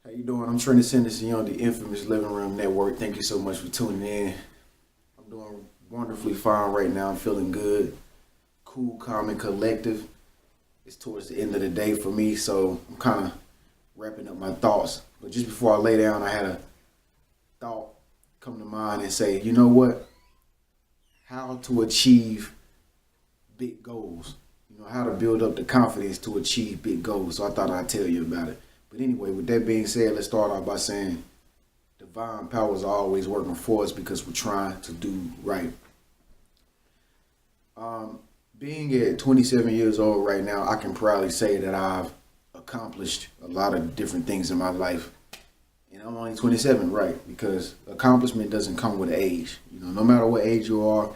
How you doing? I'm Trenius on the infamous Living Room Network. Thank you so much for tuning in. I'm doing wonderfully fine right now. I'm feeling good, cool, calm, and collective. It's towards the end of the day for me, so I'm kind of wrapping up my thoughts. But just before I lay down, I had a thought come to mind and say, you know what? How to achieve big goals. How to build up the confidence to achieve big goals. So I thought I'd tell you about it. But anyway, with that being said, let's start off by saying divine powers are always working for us because we're trying to do right. Being at 27 years old right now, I can proudly say that I've accomplished a lot of different things in my life. And I'm only 27, right? Because accomplishment doesn't come with age. No matter what age you are,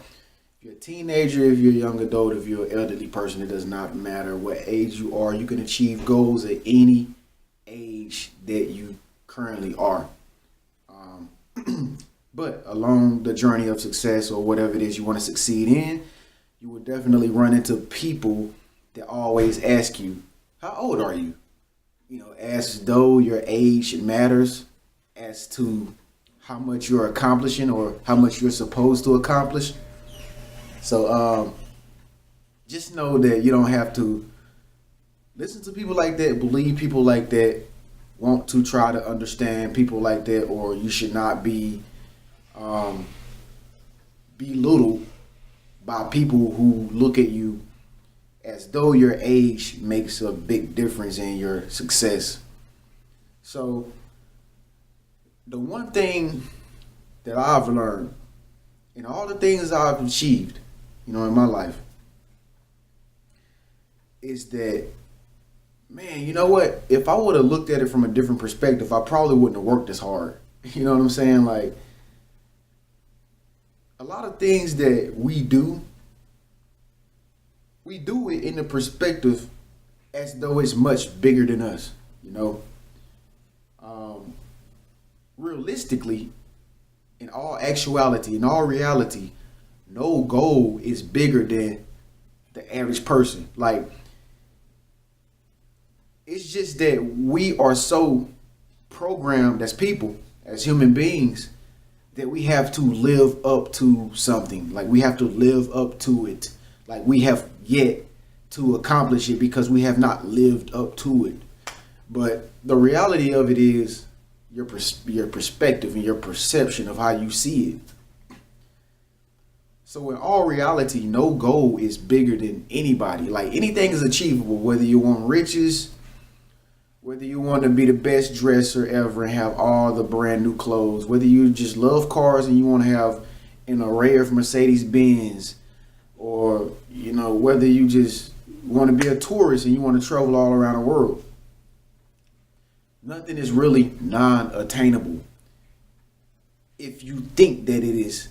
if you're a teenager, if you're a young adult, if you're an elderly person, it does not matter what age you are. You can achieve goals at any age that you currently are. But along the journey of success or whatever it is you want to succeed in, you will definitely run into people that always ask you, how old are you? As though your age matters as to how much you're accomplishing or how much you're supposed to accomplish. So just know that you don't have to listen to people like that, believe people like that, want to try to understand people like that, or you should not be belittled by people who look at you as though your age makes a big difference in your success. So the one thing that I've learned in all the things I've achieved, in my life, is that, man, you know what? If I would have looked at it from a different perspective, I probably wouldn't have worked as hard. You know what I'm saying? Like, a lot of things that we do it in the perspective as though it's much bigger than us, Realistically, in all actuality, in all reality, no goal is bigger than the average person. Like, it's just that we are so programmed as people, as human beings, that we have to live up to something. Like, we have to live up to it. Like, we have yet to accomplish it because we have not lived up to it. But the reality of it is your perspective and your perception of how you see it. So in all reality, no goal is bigger than anybody. Like, anything is achievable, whether you want riches, whether you want to be the best dresser ever and have all the brand new clothes, whether you just love cars and you want to have an array of Mercedes Benz, or, whether you just want to be a tourist and you want to travel all around the world. Nothing is really non-attainable. If you think that it is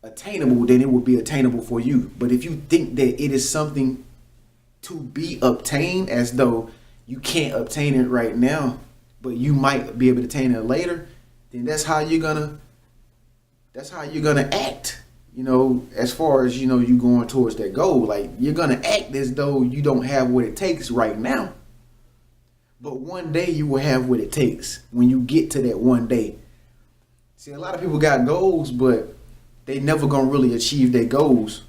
attainable, then it will be attainable for you. But if you think that it is something to be obtained, as though you can't obtain it right now, but you might be able to attain it later, then that's how you're gonna act. As far as you going towards that goal, like, you're gonna act as though you don't have what it takes right now. But one day you will have what it takes when you get to that one day. See, a lot of people got goals, but they never gonna really achieve their goals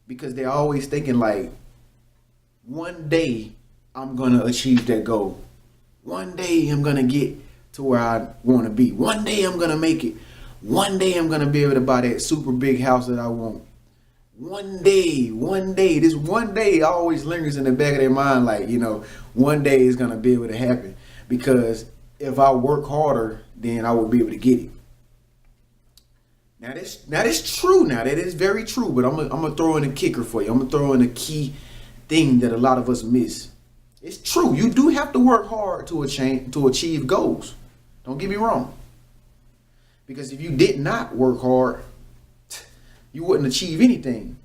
because they're always thinking like, one day I'm gonna achieve that goal. One day I'm gonna get to where I want to be. One day I'm gonna make it. One day I'm gonna be able to buy that super big house that I want. One day, this one day always lingers in the back of their mind, like, one day is gonna be able to happen because if I work harder, then I will be able to get it. Now that's true. Now that is very true. But I'm gonna throw in a kicker for you. I'm gonna throw in a key thing that a lot of us miss. It's true. You do have to work hard to achieve goals. Don't get me wrong. Because if you did not work hard, you wouldn't achieve anything.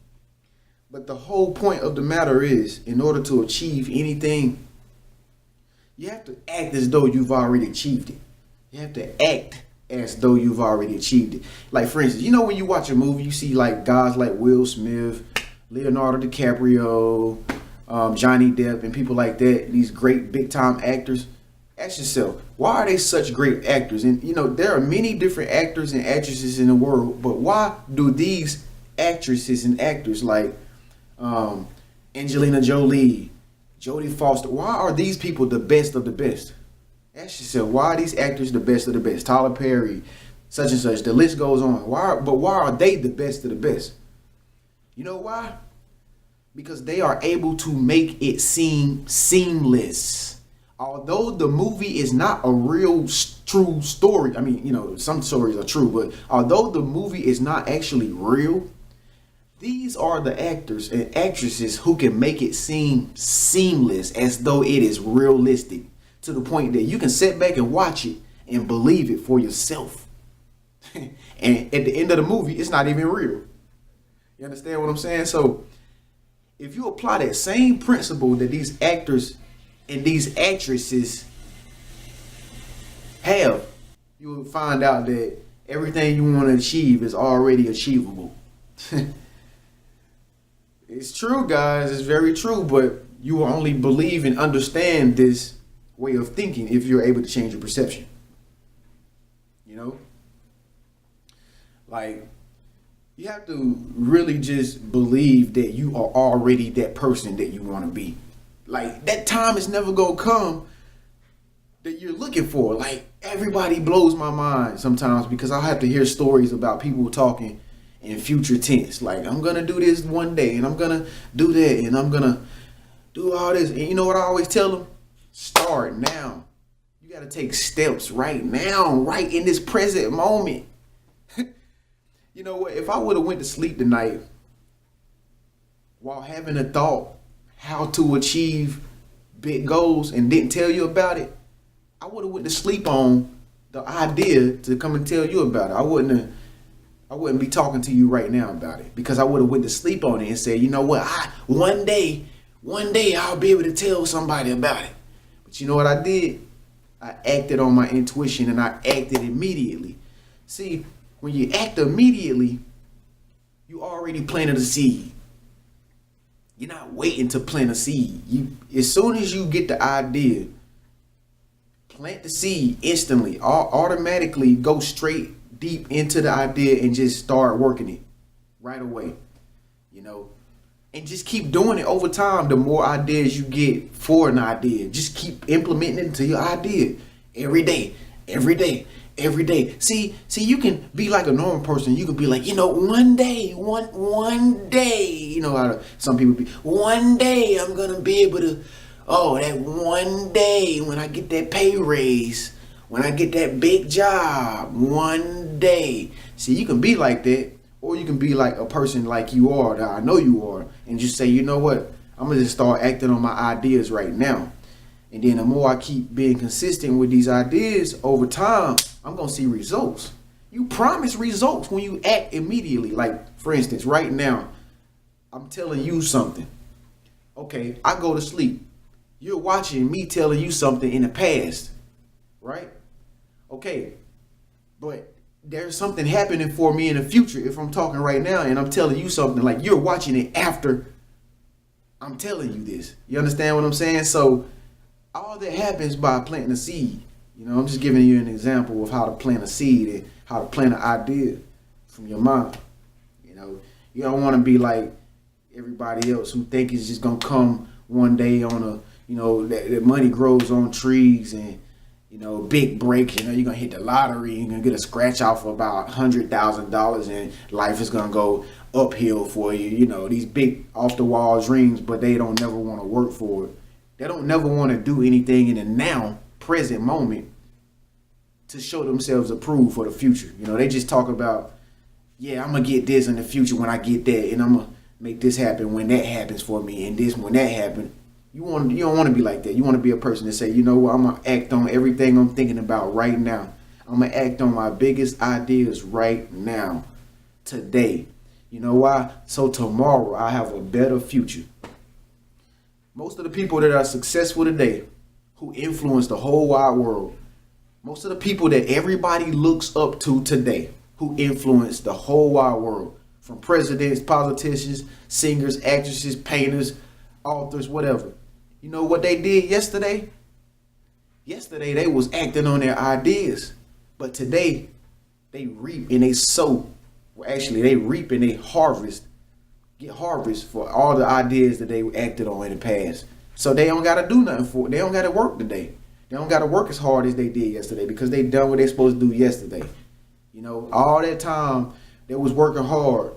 But the whole point of the matter is, in order to achieve anything, you have to act as though you've already achieved it. You have to act as though you've already achieved it. Like, for instance, when you watch a movie, you see like guys like Will Smith, Leonardo DiCaprio, Johnny Depp, and people like that, these great big time actors. Ask yourself, why are they such great actors? And there are many different actors and actresses in the world, but why do these actresses and actors like Angelina Jolie, Jodie Foster, why are these people the best of the best? Ask yourself, why are these actors the best of the best? Tyler Perry, such and such, the list goes on. Why are they the best of the best? You know why? Because they are able to make it seem seamless. Although the movie is not a real true story, I mean, some stories are true, but although the movie is not actually real, these are the actors and actresses who can make it seem seamless as though it is realistic, to the point that you can sit back and watch it and believe it for yourself. And at the end of the movie, it's not even real. You understand what I'm saying? So if you apply that same principle that these actors and these actresses have, you will find out that everything you want to achieve is already achievable. It's true, guys. It's very true. But you will only believe and understand this way of thinking if you're able to change your perception. Like, you have to really just believe that you are already that person that you want to be. Like, that time is never going to come that you're looking for. Like, everybody blows my mind sometimes because I have to hear stories about people talking in future tense. Like, I'm going to do this one day, and I'm going to do that, and I'm going to do all this. And you know what I always tell them? Start now. You got to take steps right now, right in this present moment. You know what? If I would have went to sleep tonight while having a thought how to achieve big goals and didn't tell you about it, I would have went to sleep on the idea to come and tell you about it. I wouldn't be talking to you right now about it, because I would have went to sleep on it and said, you know what? One day I'll be able to tell somebody about it. But you know what I did? I acted on my intuition, and I acted immediately. See, when you act immediately, you already planted a seed. You're not waiting to plant a seed. As soon as you get the idea, plant the seed instantly. Automatically go straight deep into the idea and just start working it right away. And just keep doing it over time. The more ideas you get for an idea, just keep implementing it into your idea every day. See, you can be like a normal person. You can be like, one day, how some people be, one day I'm going to be able to, that one day when I get that pay raise, when I get that big job, one day. See, you can be like that, or you can be like a person like you are, that I know you are, and just say, you know what, I'm going to just start acting on my ideas right now. And then the more I keep being consistent with these ideas over time, I'm going to see results. You promise results when you act immediately. Like, for instance, right now, I'm telling you something. Okay, I go to sleep. You're watching me telling you something in the past, right? Okay, but there's something happening for me in the future if I'm talking right now and I'm telling you something, like you're watching it after I'm telling you this. You understand what I'm saying? So all that happens by planting a seed. I'm just giving you an example of how to plant a seed and how to plant an idea from your mind. You don't want to be like everybody else who think it's just going to come one day on that money grows on trees and, big break, you're going to hit the lottery, you're going to get a scratch out for about $100,000 and life is going to go uphill for you. These big off the wall dreams, but they don't never want to work for it. They don't never want to do anything in the now, present moment to show themselves approved for the future. They just talk about, yeah, I'm going to get this in the future when I get that, and I'm going to make this happen when that happens for me, and this when that happens. You don't want to be like that. You want to be a person that say, you know what, I'm going to act on everything I'm thinking about right now. I'm going to act on my biggest ideas right now, today. You know why? So tomorrow I have a better future. Most of the people that are successful today, who influence the whole wide world, most of the people that everybody looks up to today, who influence the whole wide world, from presidents, politicians, singers, actresses, painters, authors, whatever. You know what they did yesterday? Yesterday they was acting on their ideas, but today they reap and they sow. Well, actually, they reap and they get harvest for all the ideas that they acted on in the past. So they don't gotta do nothing for it. They don't gotta work today. They don't gotta work as hard as they did yesterday because they done what they supposed to do yesterday. You know, all that time they was working hard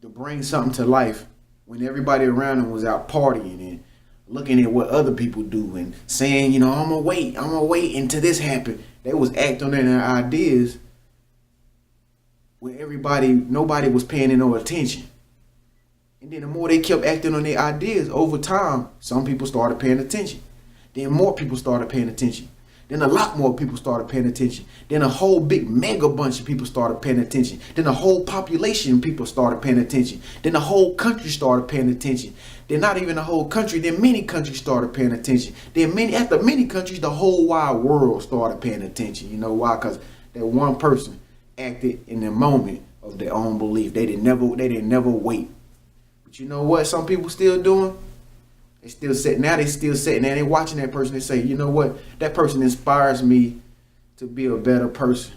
to bring something to life when everybody around them was out partying and looking at what other people do and saying, you know, I'm gonna wait until this happen. They was acting on their ideas when nobody was paying no attention. And then the more they kept acting on their ideas over time, some people started paying attention. Then more people started paying attention. Then a lot more people started paying attention. Then a whole big mega bunch of people started paying attention. Then a whole population of people started paying attention. Then the whole country started paying attention. Then not even the whole country, then many countries started paying attention. Then after many countries, the whole wide world started paying attention. You know why? Because that one person acted in the moment of their own belief. They didn't never wait. But you know what some people still doing? They still sitting there, they watching that person, they say, you know what, that person inspires me to be a better person.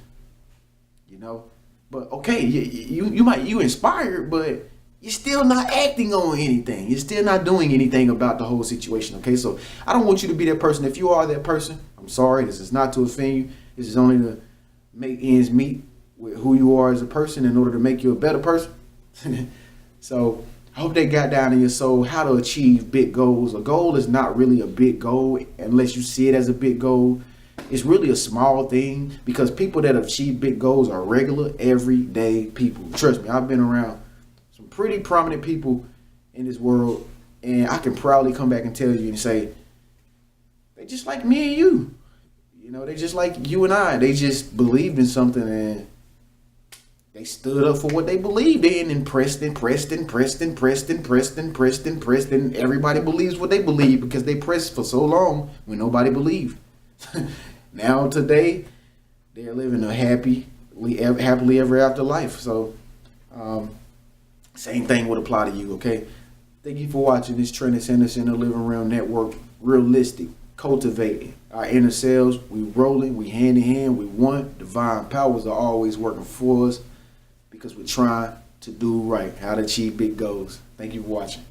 You know? But okay, you inspired, but you're still not acting on anything. You're still not doing anything about the whole situation. Okay, so I don't want you to be that person. If you are that person, I'm sorry, this is not to offend you. This is only to make ends meet with who you are as a person in order to make you a better person. So I hope they got down in your soul how to achieve big goals. A goal is not really a big goal unless you see it as a big goal. It's really a small thing because people that achieve big goals are regular, everyday people. Trust me, I've been around some pretty prominent people in this world, and I can proudly come back and tell you and say, they just like me and you. You know, they just like you and I. They just believed in something and they stood up for what they believed in and pressed. Everybody believes what they believe because they pressed for so long when nobody believed. Now today, they're living a happily ever after life. So, same thing would apply to you, okay? Thank you for watching this Trenius in the Living Room Network. Realistic, cultivating our inner selves. We rolling, we hand in hand, we want. Divine powers are always working for us, because we're trying to do right, how to achieve big goals. Thank you for watching.